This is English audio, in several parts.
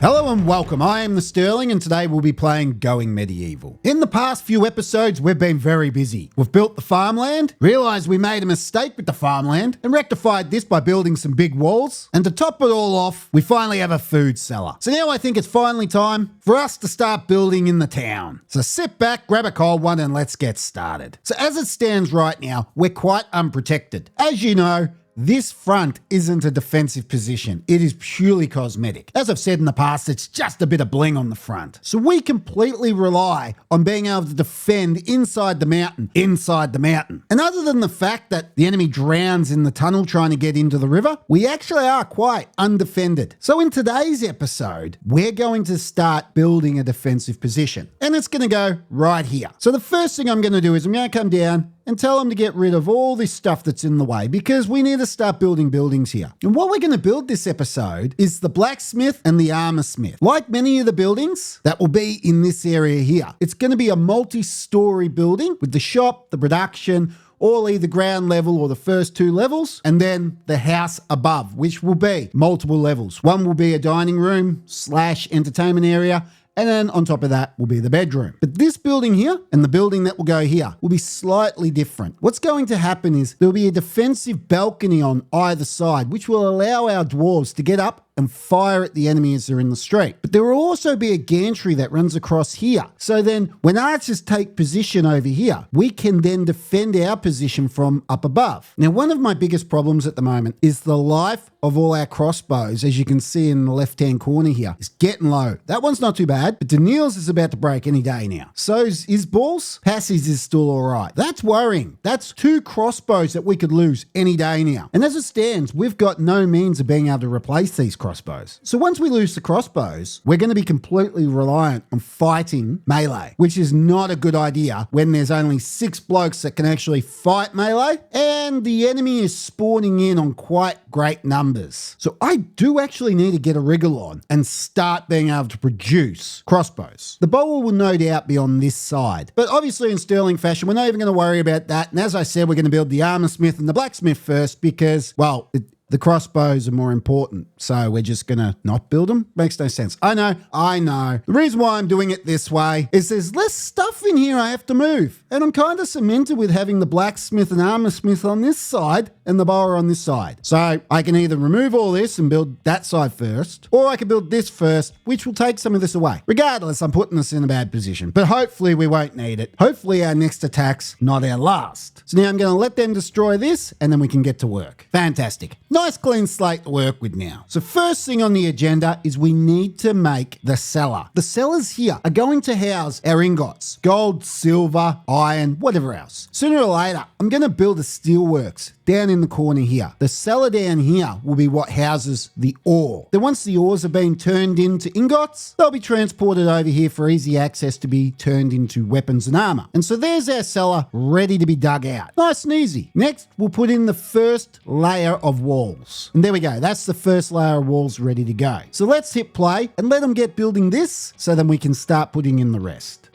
Hello and welcome, I am the Sterling and today we'll be playing Going Medieval. In the past few episodes we've been very busy. We've built the farmland, realised we made a mistake with the farmland and rectified this by building some big walls, and to top it all off we finally have a food cellar. So now I think it's finally time for us to start building in the town. So sit back, grab a cold one and let's get started. So as it stands right now, we're quite unprotected. As you know, this front isn't a defensive position. It is purely cosmetic. As I've said in the past, it's just a bit of bling on the front. So we completely rely on being able to defend inside the mountain. And other than the fact that the enemy drowns in the tunnel trying to get into the river, we actually are quite undefended. So in today's episode, we're going to start building a defensive position. And it's going to go right here. So the first thing I'm going to do is I'm going to come down and tell them to get rid of all this stuff that's in the way because we need to start building buildings here. And what we're going to build this episode is the Blacksmith and the Armor Smith. Like many of the buildings that will be in this area here, it's going to be a multi-story building with the shop, the production, all either ground level or the first two levels, and then the house above, which will be multiple levels. One will be a dining room / entertainment area, and then on top of that will be the bedroom. But this building here and the building that will go here will be slightly different. What's going to happen is there'll be a defensive balcony on either side, which will allow our dwarves to get up and fire at the enemy as they're in the street. But there will also be a gantry that runs across here. So then when archers take position over here, we can then defend our position from up above. Now, one of my biggest problems at the moment is the life of all our crossbows, as you can see in the left-hand corner here, is getting low. That one's not too bad, but Daniil's is about to break any day now. So's Isball's. Passie's is still all right. That's worrying. That's 2 crossbows that we could lose any day now. And as it stands, we've got no means of being able to replace these crossbows. So once we lose the crossbows, we're going to be completely reliant on fighting melee, which is not a good idea when there's only 6 blokes that can actually fight melee and the enemy is spawning in on quite great numbers. So I do actually need to get a wriggle on and start being able to produce crossbows. The bow will no doubt be on this side, but obviously in Sterling fashion, we're not even going to worry about that. And as I said, we're going to build the Armor Smith and the Blacksmith first because, well, the crossbows are more important, so we're just going to not build them? Makes no sense. I know. The reason why I'm doing it this way is there's less stuff in here I have to move, and I'm kind of cemented with having the Blacksmith and Armor Smith on this side and the bower on this side. So I can either remove all this and build that side first, or I can build this first, which will take some of this away. Regardless, I'm putting us in a bad position, but hopefully we won't need it. Hopefully our next attack's not our last. So now I'm going to let them destroy this, and then we can get to work. Fantastic. Nice clean slate to work with now. So first thing on the agenda is we need to make the cellar. The cellars here are going to house our ingots, gold, silver, iron, whatever else. Sooner or later, I'm going to build a steelworks down in the corner here. The cellar down here will be what houses the ore. Then once the ores have been turned into ingots, they'll be transported over here for easy access to be turned into weapons and armor. And so there's our cellar ready to be dug out. Nice and easy. Next, we'll put in the first layer of walls. And there we go. That's the first layer of walls ready to go. So let's hit play and let them get building this so then we can start putting in the rest.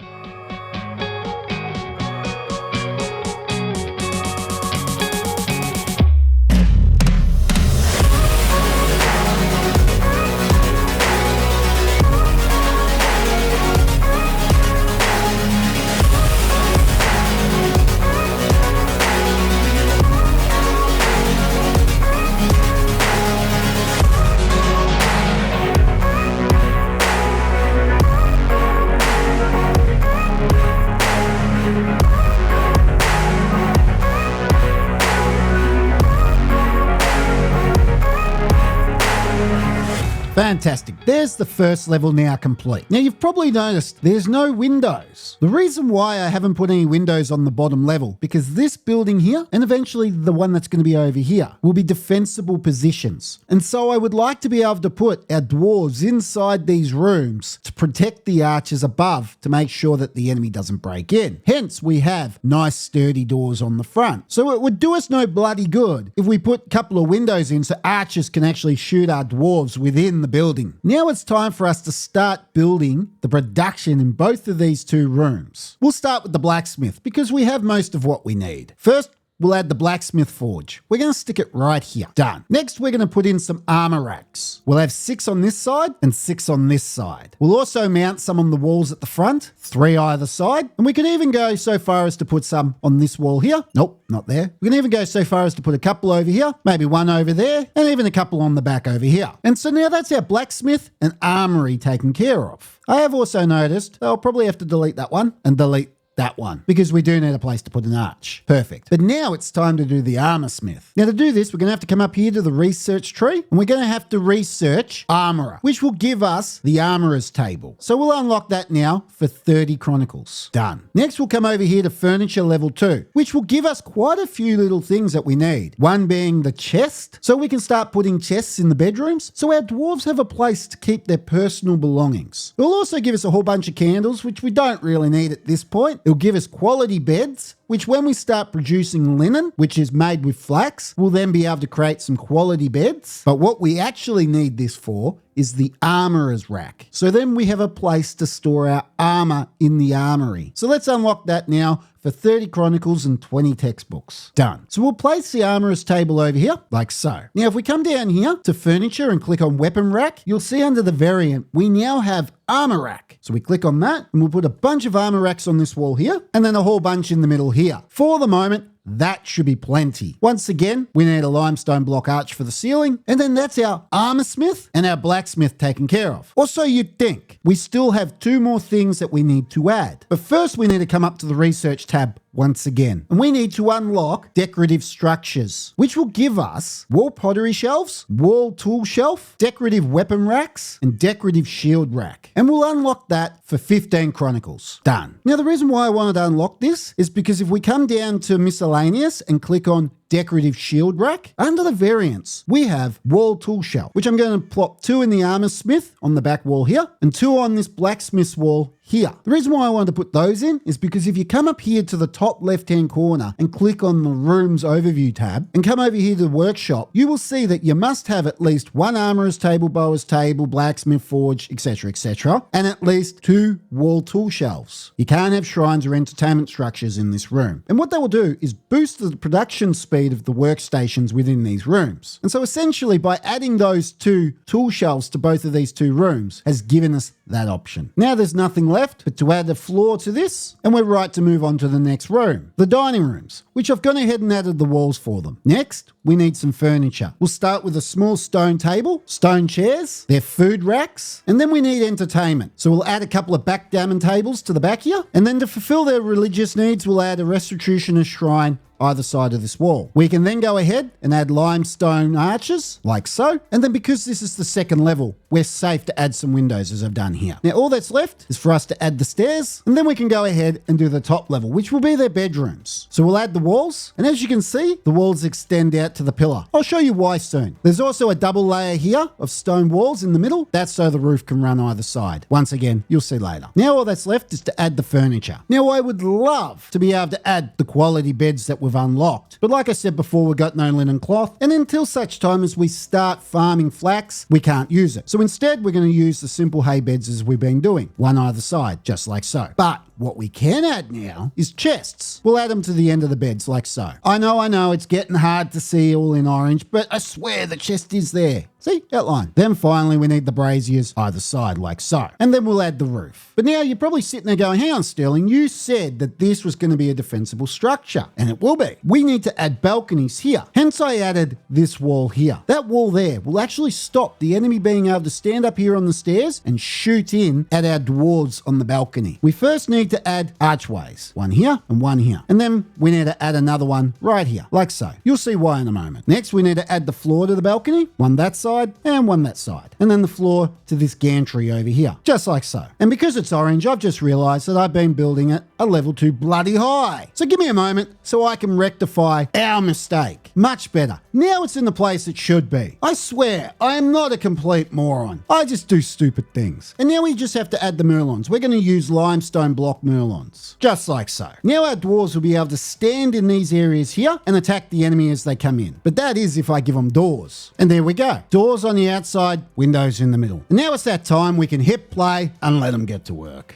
Fantastic. There's the first level now complete. Now you've probably noticed there's no windows. The reason why I haven't put any windows on the bottom level, because this building here, and eventually the one that's going to be over here, will be defensible positions. And so I would like to be able to put our dwarves inside these rooms to protect the archers above to make sure that the enemy doesn't break in. Hence, we have nice sturdy doors on the front. So it would do us no bloody good if we put a couple of windows in so archers can actually shoot our dwarves within the building. Now it's time for us to start building the production in both of these 2 rooms. We'll start with the blacksmith because we have most of what we need. First, we'll add the blacksmith forge. We're going to stick it right here. Done. Next, we're going to put in some armor racks. We'll have 6 on this side and 6 on this side. We'll also mount some on the walls at the front, 3 either side. And we could even go so far as to put some on this wall here. Nope, not there. We can even go so far as to put a couple over here, maybe one over there, and even a couple on the back over here. And so now that's our blacksmith and armory taken care of. I have also noticed I'll probably have to delete that one and delete that one, because we do need a place to put an arch. Perfect. But now it's time to do the armor smith. Now to do this, we're going to have to come up here to the research tree, and we're going to have to research armorer, which will give us the armorer's table. So we'll unlock that now for 30 chronicles. Done. Next, we'll come over here to furniture level 2, which will give us quite a few little things that we need. One being the chest, so we can start putting chests in the bedrooms, so our dwarves have a place to keep their personal belongings. It'll also give us a whole bunch of candles, which we don't really need at this point. It'll give us quality beds, which when we start producing linen, which is made with flax, we'll then be able to create some quality beds. But what we actually need this for is the armorer's rack. So then we have a place to store our armor in the armory. So let's unlock that now for 30 chronicles and 20 textbooks. Done. So we'll place the armorer's table over here, like so. Now, if we come down here to furniture and click on weapon rack, you'll see under the variant, we now have armor rack. So we click on that and we'll put a bunch of armor racks on this wall here and then a whole bunch in the middle here. For the moment, that should be plenty. Once again, we need a limestone block arch for the ceiling, and then that's our armor smith and our blacksmith taken care of. Or so you'd think. We still have 2 more things that we need to add. But first we need to come up to the research tab once again. And we need to unlock decorative structures, which will give us wall pottery shelves, wall tool shelf, decorative weapon racks, and decorative shield rack. And we'll unlock that for 15 chronicles. Done. Now, the reason why I wanted to unlock this is because if we come down to miscellaneous and click on decorative shield rack, under the variants, we have wall tool shelf, which I'm going to plop 2 in the armor smith on the back wall here and 2 on this blacksmith's wall here. The reason why I wanted to put those in is because if you come up here to the top left-hand corner and click on the Rooms Overview tab and come over here to the workshop, you will see that you must have at least 1 armorer's table, bower's table, blacksmith forge, etc., and at least 2 wall tool shelves. You can't have shrines or entertainment structures in this room. And what they will do is boost the production speed of the workstations within these rooms. And so essentially by adding those 2 tool shelves to both of these 2 rooms has given us that option. Now there's nothing left but to add a floor to this, and we're right to move on to the next room, the dining rooms, which I've gone ahead and added the walls for them. Next, we need some furniture. We'll start with a small stone table, stone chairs, their food racks, and then we need entertainment. So we'll add a couple of backgammon tables to the back here, and then to fulfill their religious needs, we'll add a restitutionist shrine either side of this wall. We can then go ahead and add limestone arches, like so. And then because this is the second level, we're safe to add some windows as I've done here. Now, all that's left is for us to add the stairs, and then we can go ahead and do the top level, which will be their bedrooms. So we'll add the walls, and as you can see, the walls extend out to the pillar. I'll show you why soon. There's also a double layer here of stone walls in the middle. That's so the roof can run either side. Once again, you'll see later. Now all that's left is to add the furniture. Now I would love to be able to add the quality beds that we've unlocked. But like I said before, we've got no linen cloth, and until such time as we start farming flax, we can't use it. So instead, we're going to use the simple hay beds as we've been doing, one either side, just like so. But what we can add now is chests. We'll add them to the end of the beds like so. I know, it's getting hard to see all in orange, but I swear the chest is there. See, outline. Then finally we need the braziers either side like so. And then we'll add the roof. But now you're probably sitting there going, hang on Sterling, you said that this was going to be a defensible structure. And it will be. We need to add balconies here. Hence I added this wall here. That wall there will actually stop the enemy being able to stand up here on the stairs and shoot in at our dwarves on the balcony. We first need to add archways. One here and one here. And then we need to add another one right here, like so. You'll see why in a moment. Next, we need to add the floor to the balcony. One that side and one that side. And then the floor to this gantry over here, just like so. And because it's orange, I've just realized that I've been building it a level 2 bloody high. So give me a moment so I can rectify our mistake. Much better. Now it's in the place it should be. I swear, I am not a complete moron. I just do stupid things. And now we just have to add the merlons. We're going to use limestone block merlons, just like so. Now our dwarves will be able to stand in these areas here and attack the enemy as they come in. But that is if I give them doors. And there we go. Doors on the outside, windows in the middle. And now it's that time we can hit play and let them get to work.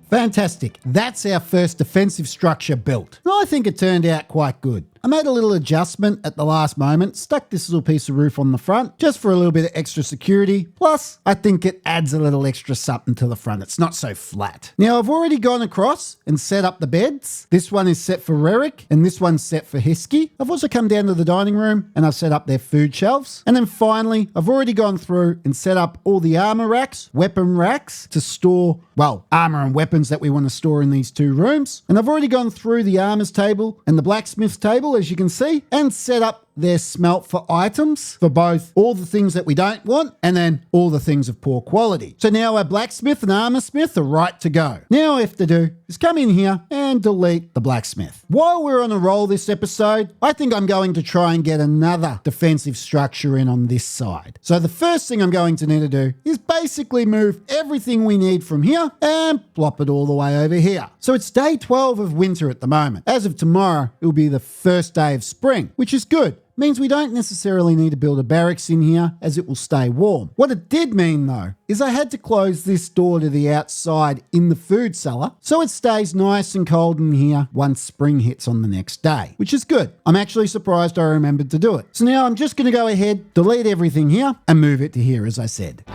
Fantastic. That's our first defensive structure built. And I think it turned out quite good. I made a little adjustment at the last moment, stuck this little piece of roof on the front just for a little bit of extra security. Plus, I think it adds a little extra something to the front. It's not so flat. Now, I've already gone across and set up the beds. This one is set for Rerick and this one's set for Hisky. I've also come down to the dining room and I've set up their food shelves. And then finally, I've already gone through and set up all the armor racks, weapon racks to store, well, armor and weapons that we want to store in these two rooms. And I've already gone through the armors table and the blacksmith's table, as you can see, and set up their smelt for items for both all the things that we don't want and then all the things of poor quality. So now our blacksmith and armor smith are right to go. Now all I have to do is come in here and delete the blacksmith. While we're on a roll this episode, I think I'm going to try and get another defensive structure in on this side. So the first thing I'm going to need to do is basically move everything we need from here and plop it all the way over here. So it's day 12 of winter at the moment. As of tomorrow, it will be the first day of spring, which is good. Means we don't necessarily need to build a barracks in here as it will stay warm. What it did mean though, is I had to close this door to the outside in the food cellar so it stays nice and cold in here once spring hits on the next day, which is good. I'm actually surprised I remembered to do it. So now I'm just going to go ahead, delete everything here and move it to here as I said.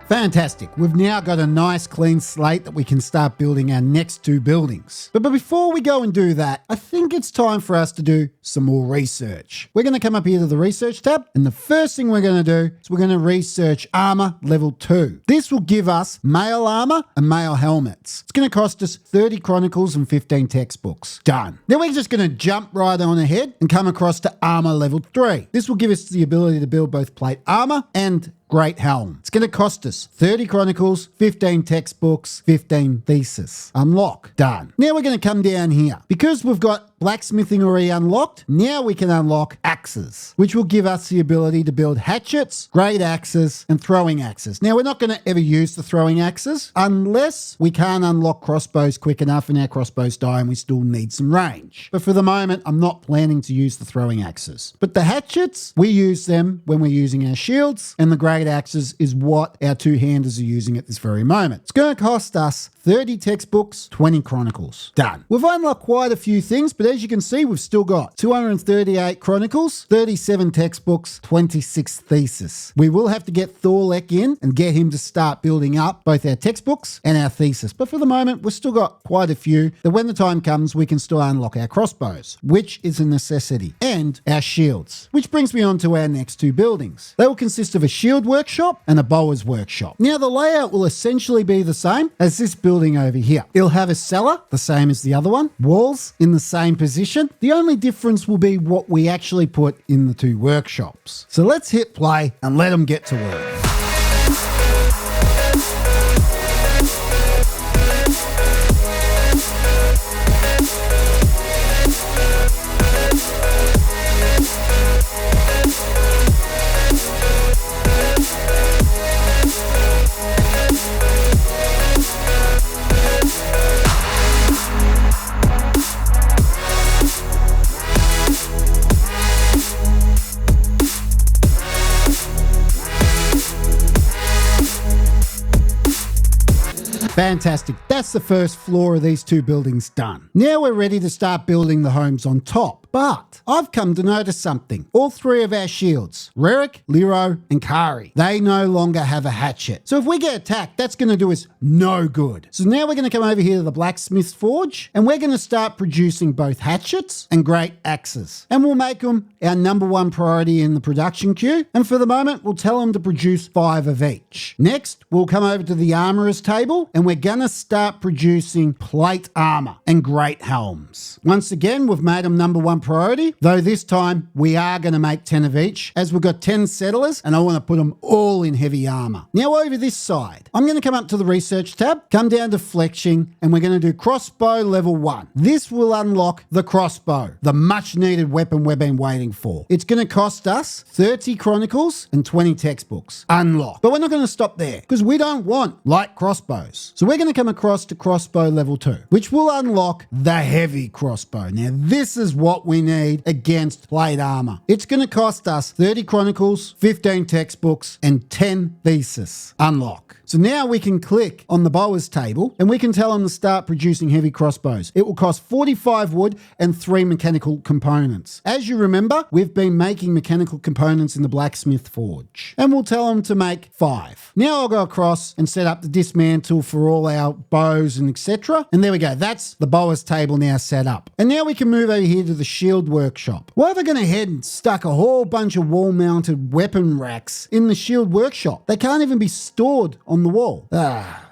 Fantastic. We've now got a nice clean slate that we can start building our next two buildings. But before we go and do that, I think it's time for us to do some more research. We're going to come up here to the research tab, and the first thing we're going to do is we're going to research armor level 2. This will give us mail armor and mail helmets. It's going to cost us 30 chronicles and 15 textbooks. Done. Then we're just going to jump right on ahead and come across to armor level 3. This will give us the ability to build both plate armor and great helm. It's going to cost us 30 chronicles, 15 textbooks, 15 thesis. Unlock. Done. Now we're going to come down here. Because we've got blacksmithing already unlocked, now we can unlock axes, which will give us the ability to build hatchets, great axes, and throwing axes. Now we're not going to ever use the throwing axes unless we can't unlock crossbows quick enough and our crossbows die and we still need some range. But for the moment, I'm not planning to use the throwing axes. But the hatchets, we use them when we're using our shields, and the great axes is what our two-handers are using at this very moment. It's going to cost us 30 textbooks, 20 chronicles. Done. We've unlocked quite a few things, but as you can see, we've still got 238 chronicles, 37 textbooks, 26 thesis. We will have to get Thorlek in and get him to start building up both our textbooks and our thesis. But for the moment, we've still got quite a few that when the time comes, we can still unlock our crossbows, which is a necessity, and our shields, which brings me on to our next two buildings. They will consist of a shield workshop and a bower's workshop. Now, the layout will essentially be the same as this building over here. It'll have a cellar, the same as the other one, walls in the same position. The only difference will be what we actually put in the two workshops. So let's hit play and let them get to work. Fantastic. That's the first floor of these two buildings done. Now we're ready to start building the homes on top. But I've come to notice something. All three of our shields, Rerick, Lero, and Kari, they no longer have a hatchet. So if we get attacked, that's going to do us no good. So now we're going to come over here to the Blacksmith's Forge, and we're going to start producing both hatchets and great axes. And we'll make them our number one priority in the production queue. And for the moment, we'll tell them to produce 5 of each. Next, we'll come over to the armorer's table, and we're going to start producing plate armor and great helms. Once again, we've made them number one priority, though this time we are going to make 10 of each, as we've got 10 settlers and I want to put them all in heavy armor. Now over this side, I'm going to come up to the research tab, come down to fletching, and we're going to do crossbow level 1. This will unlock the crossbow, the much needed weapon we've been waiting for. It's going to cost us 30 chronicles and 20 textbooks. Unlock. But we're not going to stop there because we don't want light crossbows. So we're going to come across to crossbow level 2, which will unlock the heavy crossbow. Now this is what we need against plate armor. It's going to cost us 30 chronicles, 15 textbooks, and 10 thesis. Unlock. So now we can click on the bowers table and we can tell them to start producing heavy crossbows. It will cost 45 wood and 3 mechanical components. As you remember, we've been making mechanical components in the Blacksmith forge. And we'll tell them to make 5. Now I'll go across and set up the dismantle for all our bows and etc. And there we go. That's the bowers table now set up. And now we can move over here to the shield workshop. Why have I gone ahead and stuck a whole bunch of wall-mounted weapon racks in the shield workshop? They can't even be stored on the wall.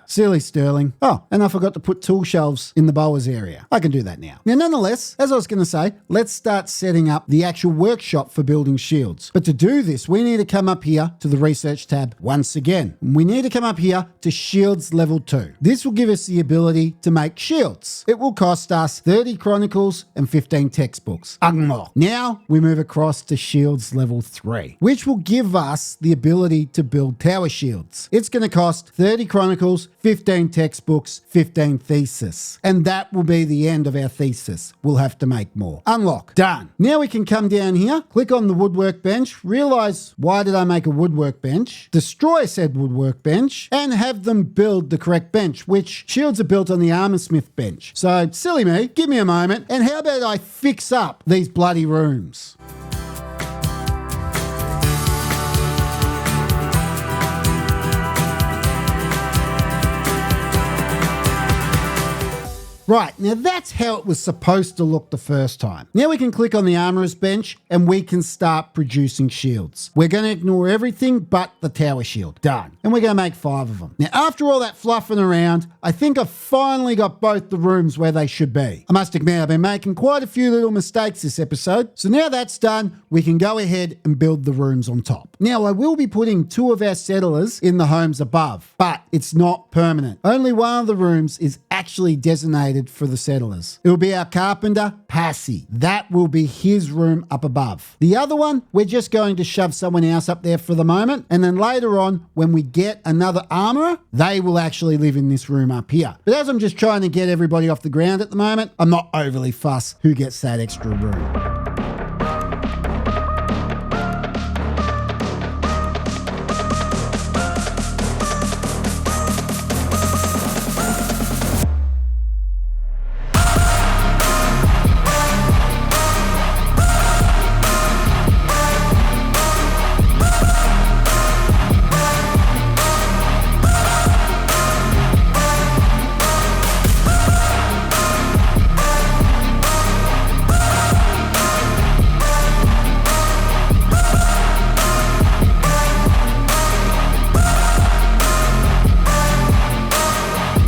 Silly Sterling. Oh, and I forgot to put tool shelves in the bowers area. I can do that now. Now, nonetheless, as I was going to say, let's start setting up the actual workshop for building shields. But to do this, we need to come up here to the research tab once again. We need to come up here to shields level 2. This will give us the ability to make shields. It will cost us 30 chronicles and 15 textbooks. Unlock. Now we move across to shields level 3, which will give us the ability to build tower shields. It's going to cost 30 chronicles, 15 textbooks, 15 thesis. And that will be the end of our thesis. We'll have to make more. Unlock. Done. Now we can come down here, click on the woodwork bench, realize why did I make a woodwork bench, destroy said woodwork bench, and have them build the correct bench, which shields are built on the armorsmith bench. So, silly me, give me a moment, and how about I fix up these bloody rooms? Right, now that's how it was supposed to look the first time. Now we can click on the armorer's bench and we can start producing shields. We're going to ignore everything but the tower shield. Done. And we're going to make 5 of them. Now, after all that fluffing around, I think I've finally got both the rooms where they should be. I must admit, I've been making quite a few little mistakes this episode. So now that's done, we can go ahead and build the rooms on top. Now, I will be putting 2 of our settlers in the homes above, but it's not permanent. Only one of the rooms is actually designated for the settlers. It will be our carpenter, Passy. That will be his room up above. The other one, we're just going to shove someone else up there for the moment, and then later on, when we get another armorer, they will actually live in this room up here. But as I'm just trying to get everybody off the ground at the moment, I'm not overly fussed who gets that extra room.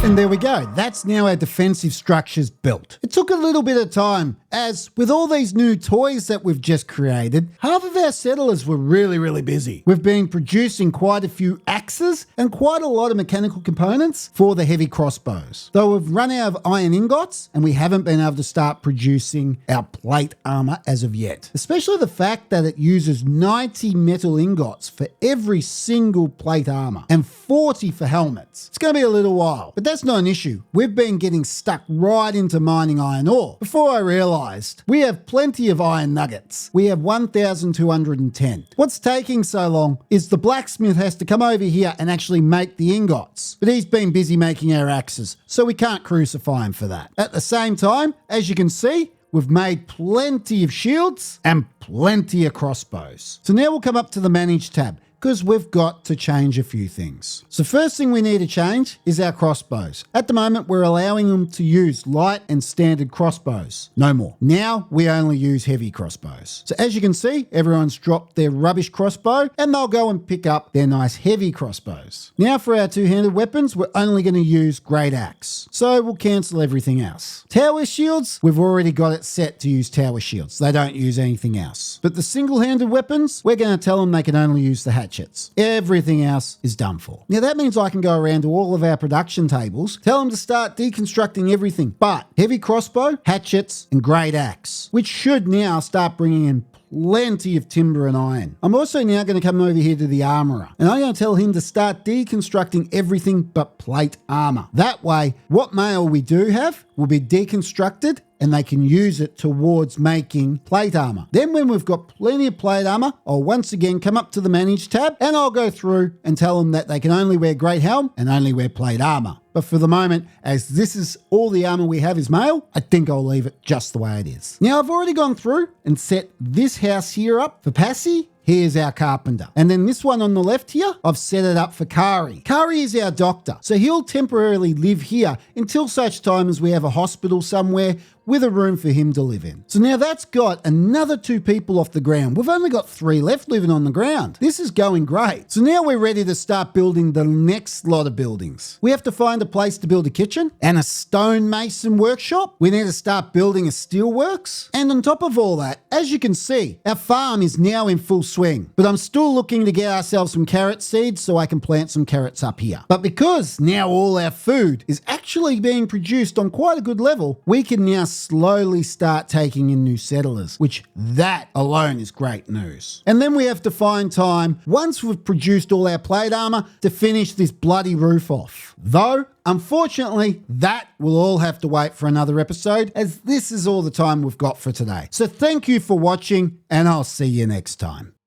And there we go. That's now our defensive structures built. It took a little bit of time, as with all these new toys that we've just created, half of our settlers were really busy. We've been producing quite a few axes and quite a lot of mechanical components for the heavy crossbows. Though we've run out of iron ingots and we haven't been able to start producing our plate armor as of yet. Especially the fact that it uses 90 metal ingots for every single plate armor and 40 for helmets. It's going to be a little while, but that's not an issue. We've been getting stuck right into mining iron ore. Before I realized, we have plenty of iron nuggets. We have 1,210. What's taking so long is the blacksmith has to come over here and actually make the ingots. But he's been busy making our axes, so we can't crucify him for that. At the same time, as you can see, we've made plenty of shields and plenty of crossbows. So now we'll come up to the Manage tab, because we've got to change a few things. So first thing we need to change is our crossbows. At the moment, we're allowing them to use light and standard crossbows. No more. Now we only use heavy crossbows. So as you can see, everyone's dropped their rubbish crossbow and they'll go and pick up their nice heavy crossbows. Now for our two-handed weapons, we're only going to use great axe. So we'll cancel everything else. Tower shields, we've already got it set to use tower shields. They don't use anything else. But the single-handed weapons, we're going to tell them they can only use the hatchets. Everything else is done for. Now that means I can go around to all of our production tables, tell them to start deconstructing everything but heavy crossbow, hatchets, and great axe, which should now start bringing in plenty of timber and iron. I'm also now going to come over here to the armourer, and I'm going to tell him to start deconstructing everything but plate armour. That way, what mail we do have will be deconstructed and they can use it towards making plate armor. Then when we've got plenty of plate armor, I'll once again come up to the manage tab and I'll go through and tell them that they can only wear great helm and only wear plate armor. But for the moment, as this is all the armor we have is mail, I think I'll leave it just the way it is. Now I've already gone through and set this house here up for Passy. Here's our carpenter. And then this one on the left here, I've set it up for Kari. Kari is our doctor, so he'll temporarily live here until such time as we have a hospital somewhere with a room for him to live in. So now that's got another 2 people off the ground. We've only got 3 left living on the ground. This is going great. So now we're ready to start building the next lot of buildings. We have to find a place to build a kitchen and a stonemason workshop. We need to start building a steelworks. And on top of all that, as you can see, our farm is now in full swing. But I'm still looking to get ourselves some carrot seeds so I can plant some carrots up here. But because now all our food is actually being produced on quite a good level, we can now slowly start taking in new settlers, which that alone is great news. And then we have to find time, once we've produced all our plate armor, to finish this bloody roof off. Though, unfortunately, that will all have to wait for another episode, as this is all the time we've got for today. So thank you for watching, and I'll see you next time.